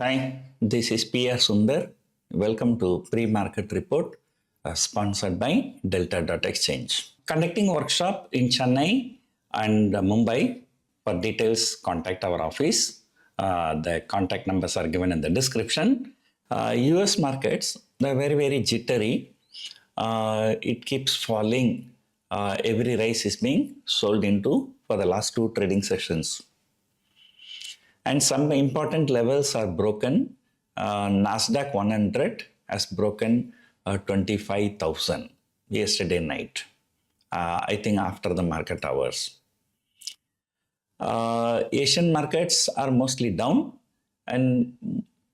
Hi, this is PR Sundar. Welcome to Pre-Market Report sponsored by Delta.Exchange. Conducting workshop in Chennai and Mumbai. For details, contact our office. The contact numbers are given in the description. US markets, they're very jittery. It keeps falling. Every rise is being sold into for the last two trading sessions. And some important levels are broken. Nasdaq 100 has broken 25,000 yesterday night. I think after the market hours. Asian markets are mostly down and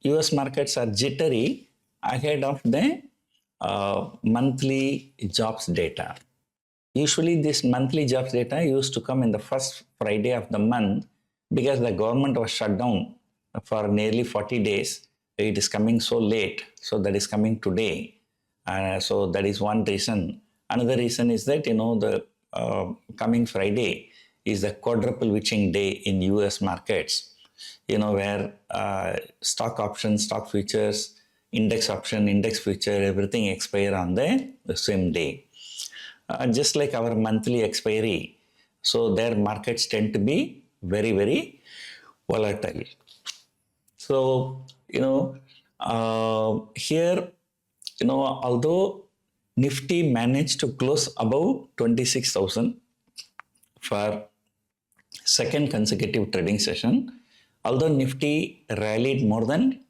US markets are jittery ahead of the monthly jobs data. Usually this monthly jobs data used to come in the first Friday of the month because the government was shut down for nearly 40 days. It is coming so late, so that is coming today. So that is one reason. Another reason is that, the coming Friday is the quadruple witching day in US markets, where stock options, stock futures, index option, index future, everything expire on the same day. Just like our monthly expiry. So their markets tend to be very volatile. So, here, although Nifty managed to close above 26,000 for second consecutive trading session, although Nifty rallied more than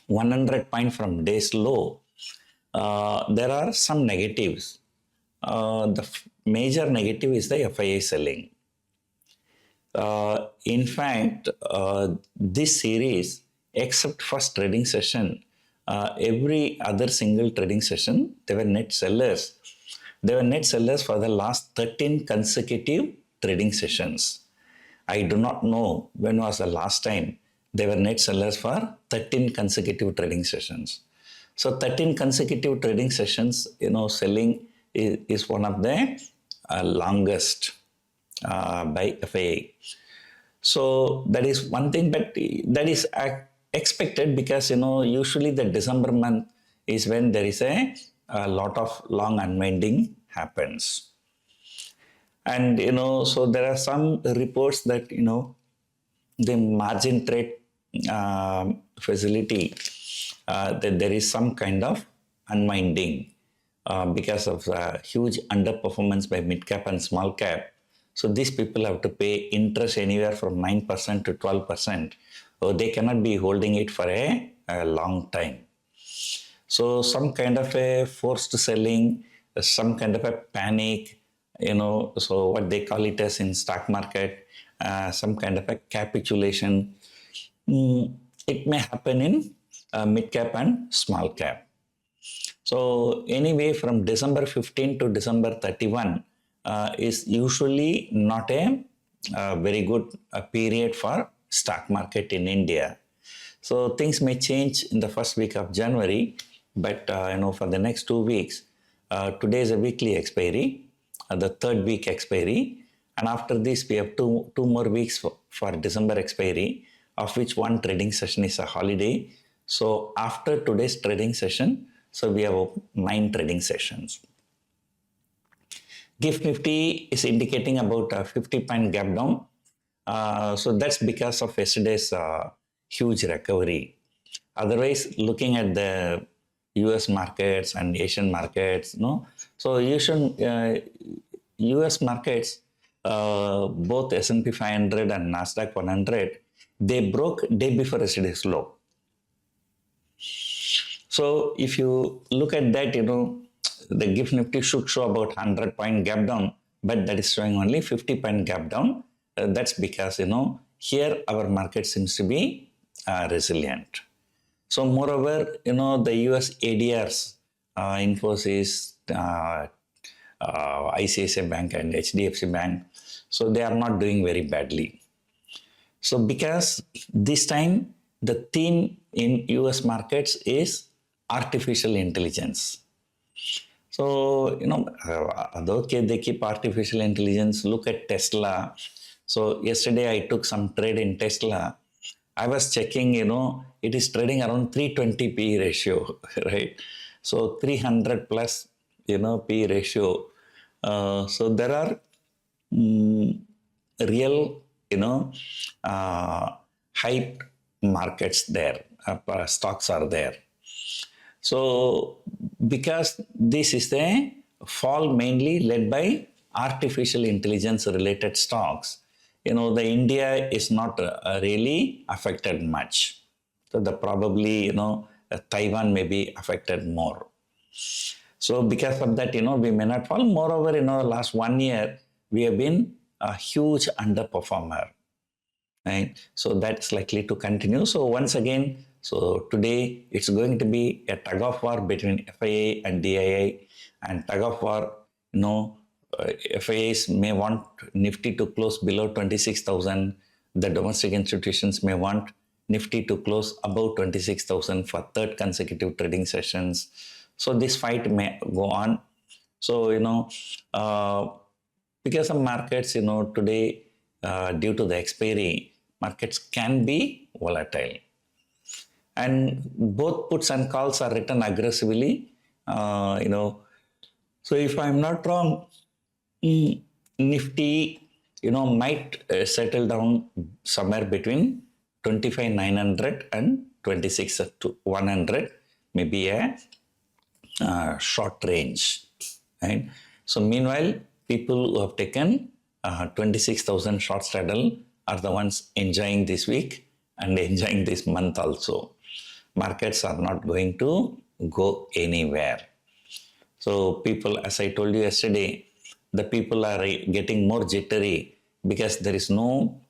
100 points from day's low, there are some negatives. The major negative is the FII selling. In fact, this series, except first trading session, every other single trading session, they were net sellers. They were net sellers for the last 13 consecutive trading sessions. I do not know when was the last time they were net sellers for 13 consecutive trading sessions. So 13 consecutive trading sessions, selling is one of the longest by FII. So that is one thing, but that is expected because, usually the December month is when there is a lot of long unwinding happens. And, so there are some reports that, the margin trade facility, that there is some kind of unwinding because of huge underperformance by mid cap and small cap. So these people have to pay interest anywhere from 9% to 12%. So they cannot be holding it for a long time. So some kind of a forced selling, some kind of a panic, so what they call it as in stock market, some kind of a capitulation. It may happen in mid cap and small cap. So anyway, from December 15 to December 31 is usually not a very good period for stock market in India. So things may change in the first week of January, but for the next 2 weeks, today is a weekly expiry, the third week expiry, and after this we have two more weeks for December expiry, of which one trading session is a holiday. So after today's trading session, so we have 9 trading sessions. GIFT Nifty is indicating about a 50-point gap down. So that's because of yesterday's huge recovery. Otherwise, looking at the US markets and Asian markets, so US markets, both S&P 500 and Nasdaq 100, they broke day before yesterday's low. So if you look at that, the GIFT Nifty should show about 100-point gap down, but that is showing only 50-point gap down. That's because, here our market seems to be resilient. So moreover, the US ADRs, Infosys, ICICI Bank and HDFC Bank, so they are not doing very badly. So because this time the theme in US markets is artificial intelligence. So, okay, they keep artificial intelligence. Look at Tesla. So yesterday I took some trade in Tesla. I was checking, it is trading around 320 P ratio, right? So 300 plus, P ratio. So there are mm, real, hyped markets there, stocks are there. So, because this is the fall mainly led by artificial intelligence related stocks, the India is not really affected much. So, the probably, Taiwan may be affected more. So, because of that, we may not fall. Moreover, last 1 year, we have been a huge underperformer, right? So that's likely to continue. So once again, so today it's going to be a tug of war between FIA and DII, and tug of war, FIAs may want Nifty to close below 26,000. The domestic institutions may want Nifty to close above 26,000 for third consecutive trading sessions. So this fight may go on. So, because of markets, today, due to the expiry, markets can be volatile. And both puts and calls are written aggressively, So if I'm not wrong, Nifty, might settle down somewhere between 25,900 and 26,100, maybe a short range, right? So meanwhile, people who have taken 26,000 short straddle are the ones enjoying this week and enjoying this month also. Markets are not going to go anywhere. So people, as I told you yesterday, the people are getting more jittery because there is no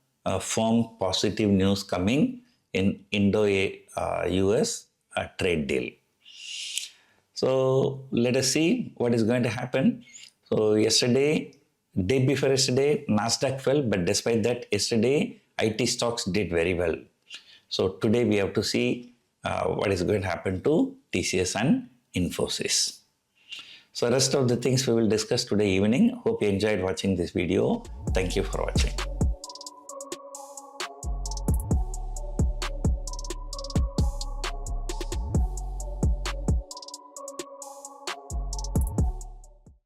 firm positive news coming in Indo-US trade deal. So let us see what is going to happen. So yesterday, day before yesterday, Nasdaq fell, but despite that, yesterday IT stocks did very well. So today we have to see what is going to happen to TCS and Infosys. So rest of the things we will discuss today evening. Hope you enjoyed watching this video. Thank you for watching.